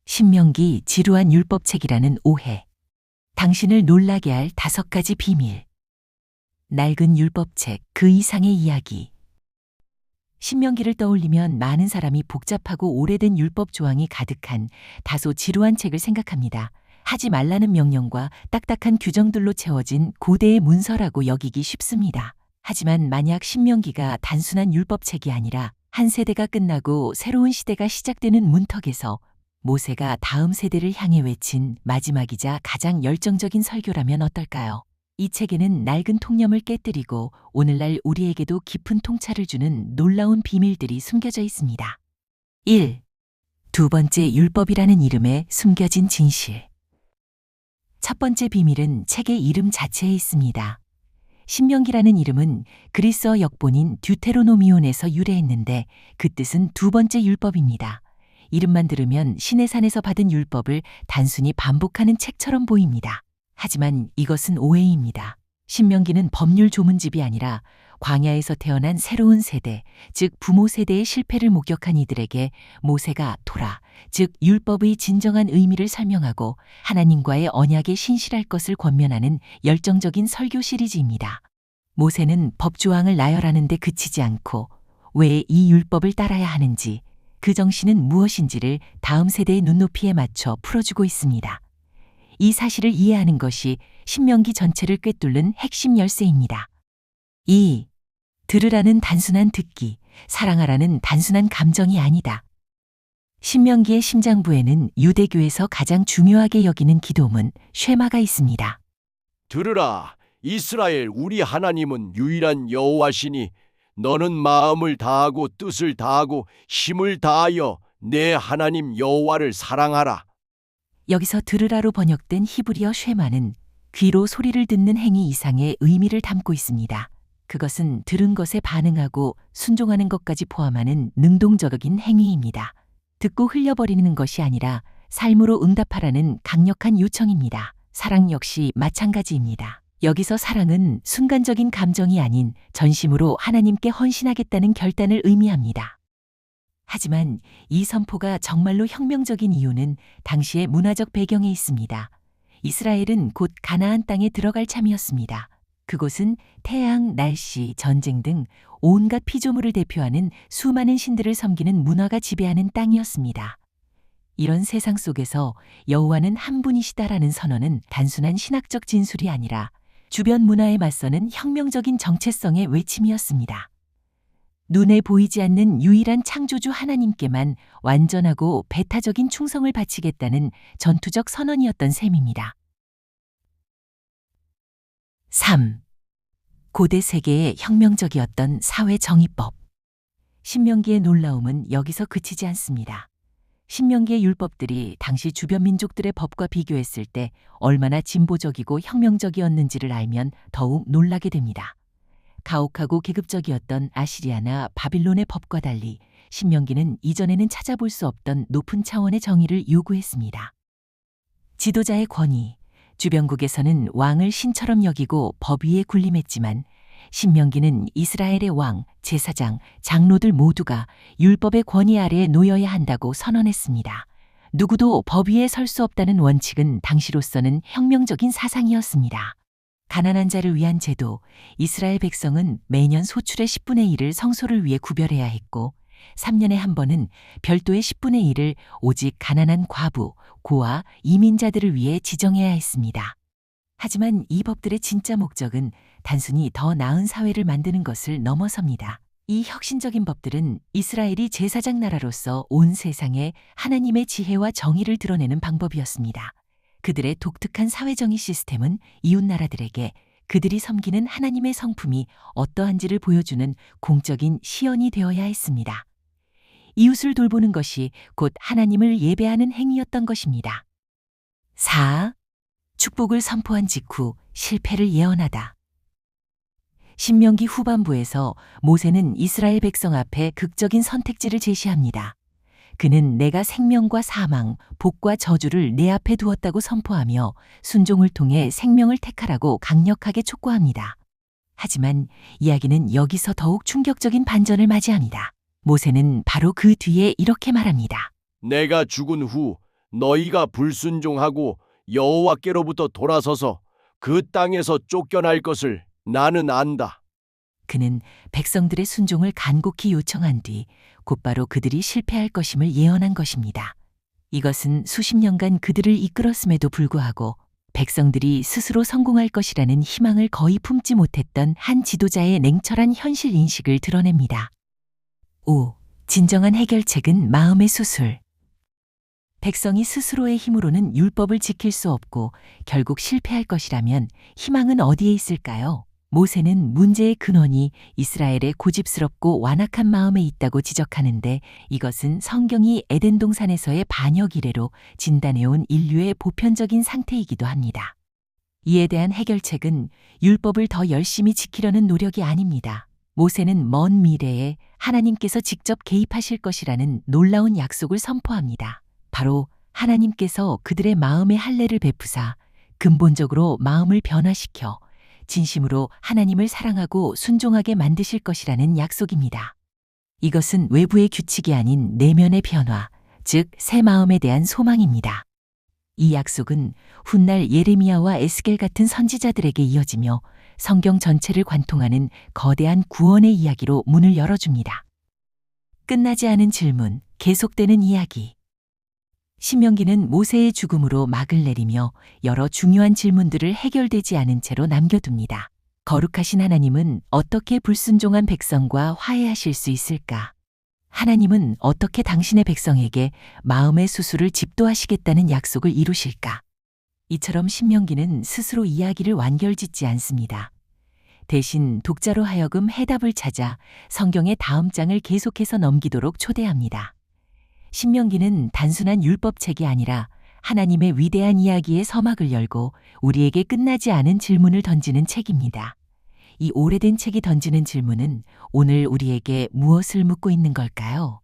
신명기 지루한 율법책이라는 오해. 당신을 놀라게 할 5가지 비밀. 낡은 율법책 그 이상의 이야기. 신명기를 떠올리면 많은 사람이 복잡하고 오래된 율법 조항이 가득한 다소 지루한 책을 생각합니다. 하지 말라는 명령과 딱딱한 규정들로 채워진 고대의 문서라고 여기기 쉽습니다. 하지만 만약 신명기가 단순한 율법책이 아니라 한 세대가 끝나고 새로운 시대가 시작되는 문턱에서 모세가 다음 세대를 향해 외친 마지막이자 가장 열정적인 설교라면 어떨까요? 이 책에는 낡은 통념을 깨뜨리고 오늘날 우리에게도 깊은 통찰을 주는 놀라운 비밀들이 숨겨져 있습니다. 1. 두 번째 율법이라는 이름에 숨겨진 진실. 첫 번째 비밀은 책의 이름 자체에 있습니다. 신명기라는 이름은 그리스어 역본인 듀테로노미온에서 유래했는데 그 뜻은 두 번째 율법입니다. 이름만 들으면 시내산에서 받은 율법을 단순히 반복하는 책처럼 보입니다. 하지만 이것은 오해입니다. 신명기는 법률 조문집이 아니라 광야에서 태어난 새로운 세대, 즉 부모 세대의 실패를 목격한 이들에게 모세가 토라, 즉 율법의 진정한 의미를 설명하고 하나님과의 언약에 신실할 것을 권면하는 열정적인 설교 시리즈입니다. 모세는 법조항을 나열하는 데 그치지 않고 왜 이 율법을 따라야 하는지, 그 정신은 무엇인지를 다음 세대의 눈높이에 맞춰 풀어주고 있습니다. 이 사실을 이해하는 것이 신명기 전체를 꿰뚫는 핵심 열쇠입니다. 2. 들으라는 단순한 듣기, 사랑하라는 단순한 감정이 아니다. 신명기의 심장부에는 유대교에서 가장 중요하게 여기는 기도문, 쉐마가 있습니다. 들으라, 이스라엘 우리 하나님은 유일한 여호와시니 너는 마음을 다하고 뜻을 다하고 힘을 다하여 내 하나님 여호와를 사랑하라. 여기서 들으라로 번역된 히브리어 쉐마는 귀로 소리를 듣는 행위 이상의 의미를 담고 있습니다. 그것은 들은 것에 반응하고 순종하는 것까지 포함하는 능동적인 행위입니다. 듣고 흘려버리는 것이 아니라 삶으로 응답하라는 강력한 요청입니다. 사랑 역시 마찬가지입니다. 여기서 사랑은 순간적인 감정이 아닌 전심으로 하나님께 헌신하겠다는 결단을 의미합니다. 하지만 이 선포가 정말로 혁명적인 이유는 당시의 문화적 배경에 있습니다. 이스라엘은 곧 가나안 땅에 들어갈 참이었습니다. 그곳은 태양, 날씨, 전쟁 등 온갖 피조물을 대표하는 수많은 신들을 섬기는 문화가 지배하는 땅이었습니다. 이런 세상 속에서 여호와는 한 분이시다라는 선언은 단순한 신학적 진술이 아니라 주변 문화에 맞서는 혁명적인 정체성의 외침이었습니다. 눈에 보이지 않는 유일한 창조주 하나님께만 완전하고 배타적인 충성을 바치겠다는 전투적 선언이었던 셈입니다. 3. 고대 세계의 혁명적이었던 사회 정의법. 신명기의 놀라움은 여기서 그치지 않습니다. 신명기의 율법들이 당시 주변 민족들의 법과 비교했을 때 얼마나 진보적이고 혁명적이었는지를 알면 더욱 놀라게 됩니다. 가혹하고 계급적이었던 아시리아나 바빌론의 법과 달리 신명기는 이전에는 찾아볼 수 없던 높은 차원의 정의를 요구했습니다. 지도자의 권위, 주변국에서는 왕을 신처럼 여기고 법 위에 군림했지만 신명기는 이스라엘의 왕, 제사장, 장로들 모두가 율법의 권위 아래에 놓여야 한다고 선언했습니다. 누구도 법 위에 설 수 없다는 원칙은 당시로서는 혁명적인 사상이었습니다. 가난한 자를 위한 제도, 이스라엘 백성은 매년 소출의 10분의 1을 성소를 위해 구별해야 했고 3년에 한 번은 별도의 10분의 1을 오직 가난한 과부, 고아, 이민자들을 위해 지정해야 했습니다. 하지만 이 법들의 진짜 목적은 단순히 더 나은 사회를 만드는 것을 넘어섭니다. 이 혁신적인 법들은 이스라엘이 제사장 나라로서 온 세상에 하나님의 지혜와 정의를 드러내는 방법이었습니다. 그들의 독특한 사회정의 시스템은 이웃 나라들에게 그들이 섬기는 하나님의 성품이 어떠한지를 보여주는 공적인 시연이 되어야 했습니다. 이웃을 돌보는 것이 곧 하나님을 예배하는 행위였던 것입니다. 4. 축복을 선포한 직후 실패를 예언하다. 신명기 후반부에서 모세는 이스라엘 백성 앞에 극적인 선택지를 제시합니다. 그는 내가 생명과 사망, 복과 저주를 내 앞에 두었다고 선포하며 순종을 통해 생명을 택하라고 강력하게 촉구합니다. 하지만 이야기는 여기서 더욱 충격적인 반전을 맞이합니다. 모세는 바로 그 뒤에 이렇게 말합니다. 내가 죽은 후 너희가 불순종하고 여호와께로부터 돌아서서 그 땅에서 쫓겨날 것을 나는 안다. 그는 백성들의 순종을 간곡히 요청한 뒤 곧바로 그들이 실패할 것임을 예언한 것입니다. 이것은 수십 년간 그들을 이끌었음에도 불구하고 백성들이 스스로 성공할 것이라는 희망을 거의 품지 못했던 한 지도자의 냉철한 현실 인식을 드러냅니다. 5. 진정한 해결책은 마음의 수술. 백성이 스스로의 힘으로는 율법을 지킬 수 없고 결국 실패할 것이라면 희망은 어디에 있을까요? 모세는 문제의 근원이 이스라엘의 고집스럽고 완악한 마음에 있다고 지적하는데, 이것은 성경이 에덴 동산에서의 반역 이래로 진단해온 인류의 보편적인 상태이기도 합니다. 이에 대한 해결책은 율법을 더 열심히 지키려는 노력이 아닙니다. 모세는 먼 미래에 하나님께서 직접 개입하실 것이라는 놀라운 약속을 선포합니다. 바로 하나님께서 그들의 마음에 할례를 베푸사 근본적으로 마음을 변화시켜 진심으로 하나님을 사랑하고 순종하게 만드실 것이라는 약속입니다. 이것은 외부의 규칙이 아닌 내면의 변화, 즉 새 마음에 대한 소망입니다. 이 약속은 훗날 예레미야와 에스겔 같은 선지자들에게 이어지며 성경 전체를 관통하는 거대한 구원의 이야기로 문을 열어줍니다. 끝나지 않은 질문, 계속되는 이야기. 신명기는 모세의 죽음으로 막을 내리며 여러 중요한 질문들을 해결되지 않은 채로 남겨둡니다. 거룩하신 하나님은 어떻게 불순종한 백성과 화해하실 수 있을까? 하나님은 어떻게 당신의 백성에게 마음의 수술을 집도하시겠다는 약속을 이루실까? 이처럼 신명기는 스스로 이야기를 완결짓지 않습니다. 대신 독자로 하여금 해답을 찾아 성경의 다음 장을 계속해서 넘기도록 초대합니다. 신명기는 단순한 율법책이 아니라 하나님의 위대한 이야기의 서막을 열고 우리에게 끝나지 않은 질문을 던지는 책입니다. 이 오래된 책이 던지는 질문은 오늘 우리에게 무엇을 묻고 있는 걸까요?